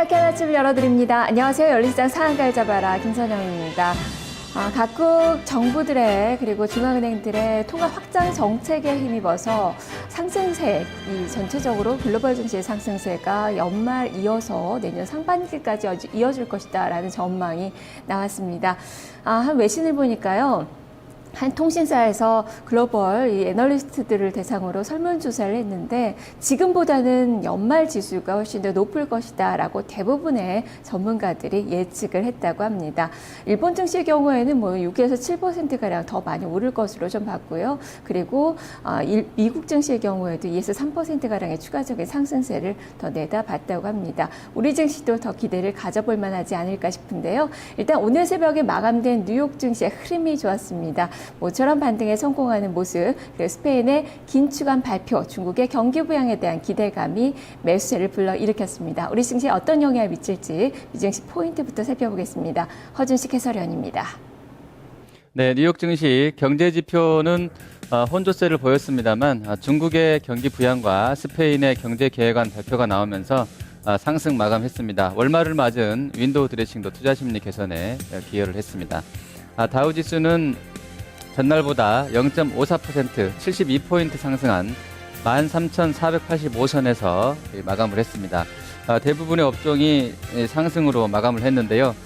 상쾌한 아침을 열어드립니다. 안녕하세요. 열린시장 상한가를 잡아라 김선영입니다. 각국 정부들의 그리고 중앙은행들의 통화 확장 정책에 힘입어서 상승세이 전체적으로 글로벌 증시의 상승세가 연말 이어서 내년 상반기까지 이어질 것이다라는 전망이 나왔습니다. 한 외신을 보니까요. 한 통신사에서 글로벌 이 애널리스트들을 대상으로 설문조사를 했는데 지금보다는 연말 지수가 훨씬 더 높을 것이다라고 대부분의 전문가들이 예측을 했다고 합니다. 일본 증시의 경우에는 6에서 7%가량 더 많이 오를 것으로 좀 봤고요. 그리고 미국 증시의 경우에도 2에서 3%가량의 추가적인 상승세를 더 내다봤다고 합니다. 우리 증시도 더 기대를 가져볼 만하지 않을까 싶은데요. 일단 오늘 새벽에 마감된 뉴욕 증시의 흐름이 좋았습니다. 모처럼 반등에 성공하는 모습, 그리고 스페인의 긴축한 발표, 중국의 경기 부양에 대한 기대감이 매수세를 불러일으켰습니다. 우리 증시에 어떤 영향을 미칠지 미증시 포인트부터 살펴보겠습니다. 허준식 해설위원입니다. 네, 뉴욕 증시 경제 지표는 혼조세를 보였습니다만 중국의 경기 부양과 스페인의 경제 계획안 발표가 나오면서 상승 마감했습니다. 월말을 맞은 윈도우 드레싱도 투자 심리 개선에 기여를 했습니다. 다우지수는 전날보다 0.54% 72포인트 상승한 13,485선에서 마감을 했습니다. 대부분의 업종이 상승으로 마감을 했는데요.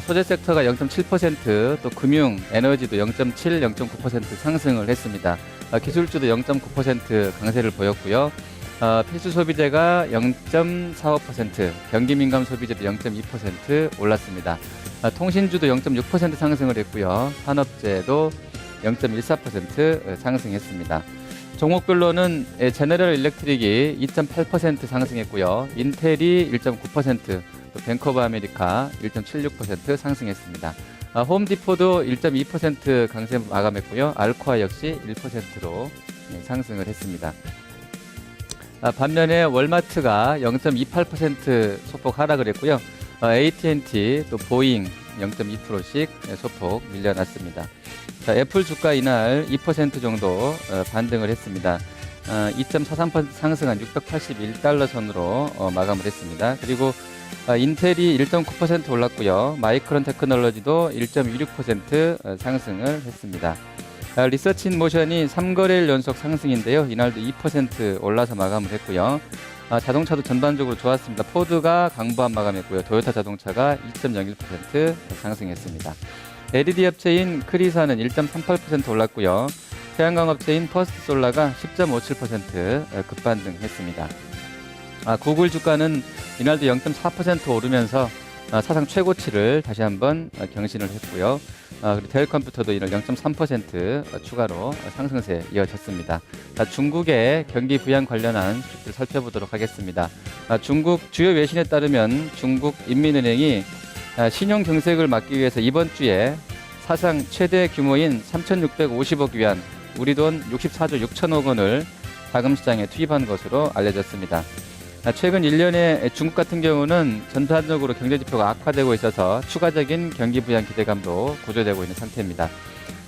소재 섹터가 0.7%, 또 금융, 에너지도 0.7, 0.9% 상승을 했습니다. 기술주도 0.9% 강세를 보였고요. 필수 소비재가 0.45%, 경기 민감 소비재도 0.2% 올랐습니다. 통신주도 0.6% 상승을 했고요. 산업재도 0.14% 상승했습니다. 종목별로는 제너럴 일렉트릭이 2.8% 상승했고요. 인텔이 1.9%, 또 뱅크 오브 아메리카 1.76% 상승했습니다. 홈디포도 1.2% 강세 마감했고요. 알코아 역시 1%로 상승을 했습니다. 반면에 월마트가 0.28% 소폭 하락을 했고요. AT&T 또 보잉 0.2%씩 소폭 밀려났습니다. 애플 주가 이날 2% 정도 반등을 했습니다. 2.43% 상승한 681달러 선으로 마감을 했습니다. 그리고 인텔이 1.9% 올랐고요. 마이크론 테크놀로지도 1.26% 상승을 했습니다. 리서치인모션이 3거래일 연속 상승인데요. 이날도 2% 올라서 마감을 했고요. 자동차도 전반적으로 좋았습니다. 포드가 강보합 마감했고요. 토요타 자동차가 2.01% 상승했습니다. LED 업체인 크리사는 1.38% 올랐고요. 태양광 업체인 퍼스트솔라가 10.57% 급반등했습니다. 구글 주가는 이날도 0.4% 오르면서 사상 최고치를 다시 한번 경신을 했고요. 그리고 델 컴퓨터도 이날 0.3% 추가로 상승세 이어졌습니다. 중국의 경기 부양 관련한 수치를 살펴보도록 하겠습니다. 중국 주요 외신에 따르면 중국 인민은행이 신용 경색을 막기 위해서 이번 주에 사상 최대 규모인 3,650억 위안, 우리 돈 64조 6천억 원을 자금시장에 투입한 것으로 알려졌습니다. 최근 1년에 중국 같은 경우는 전반적으로 경제지표가 악화되고 있어서 추가적인 경기 부양 기대감도 고조되고 있는 상태입니다.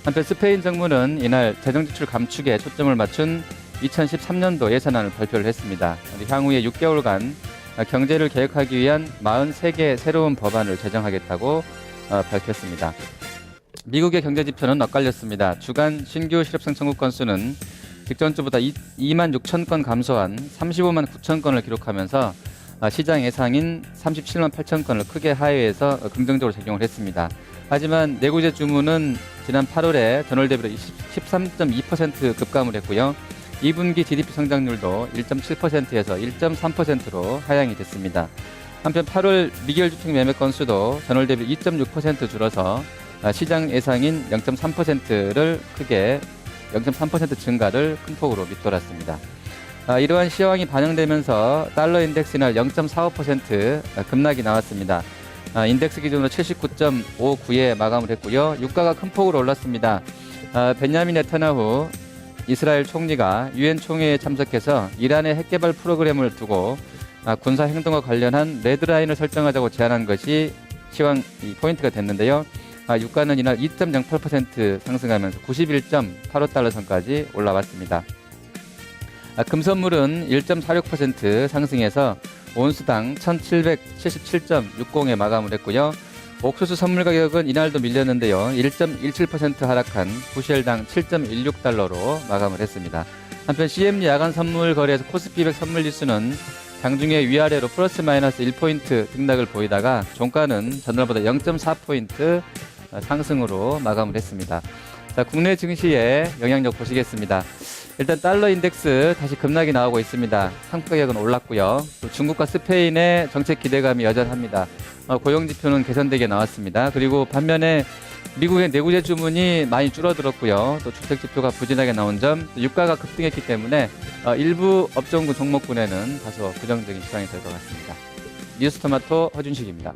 한편 스페인 정부는 이날 재정지출 감축에 초점을 맞춘 2013년도 예산안을 발표를 했습니다. 향후에 6개월간 경제를 개혁하기 위한 43개 새로운 법안을 제정하겠다고 밝혔습니다. 미국의 경제지표는 엇갈렸습니다. 주간 신규 실업생 청구 건수는 직전 주보다 2만 6천 건 감소한 35만 9천 건을 기록하면서 시장 예상인 37만 8천 건을 크게 하회해서 긍정적으로 작용을 했습니다. 하지만 내구재 주문은 지난 8월에 전월 대비로 13.2% 급감을 했고요. 2분기 GDP 성장률도 1.7%에서 1.3%로 하향이 됐습니다. 한편 8월 미결주택 매매 건수도 전월 대비 2.6% 줄어서 시장 예상인 0.3%를 크게 0.3% 증가를 큰 폭으로 밑돌았습니다. 이러한 시황이 반영되면서 달러 인덱스 이날 0.45% 급락이 나왔습니다. 인덱스 기준으로 79.59에 마감을 했고요. 유가가 큰 폭으로 올랐습니다. 벤야민 네타냐후 이스라엘 총리가 유엔 총회에 참석해서 이란의 핵개발 프로그램을 두고 군사 행동과 관련한 레드라인을 설정하자고 제안한 것이 시황 포인트가 됐는데요. 유가는 이날 2.08% 상승하면서 91.85달러 선까지 올라왔습니다. 금선물은 1.46% 상승해서 온수당 1,777.60에 마감을 했고요. 옥수수 선물 가격은 이날도 밀렸는데요. 1.17% 하락한 부시엘당 7.16달러로 마감을 했습니다. 한편 CME 야간 선물 거래에서 코스피 200 선물 지수는 장중에 위아래로 플러스 마이너스 1포인트 등락을 보이다가 종가는 전날보다 0.4포인트 상승으로 마감을 했습니다. 자, 국내 증시의 영향력 보시겠습니다. 일단 달러 인덱스 다시 급락이 나오고 있습니다. 상품 가격은 올랐고요. 또 중국과 스페인의 정책 기대감이 여전합니다. 고용 지표는 개선되게 나왔습니다. 그리고 반면에 미국의 내구재 주문이 많이 줄어들었고요. 또 주택 지표가 부진하게 나온 점, 또 유가가 급등했기 때문에 일부 업종군 종목군에는 다소 부정적인 시황이 될 것 같습니다. 뉴스토마토 허준식입니다.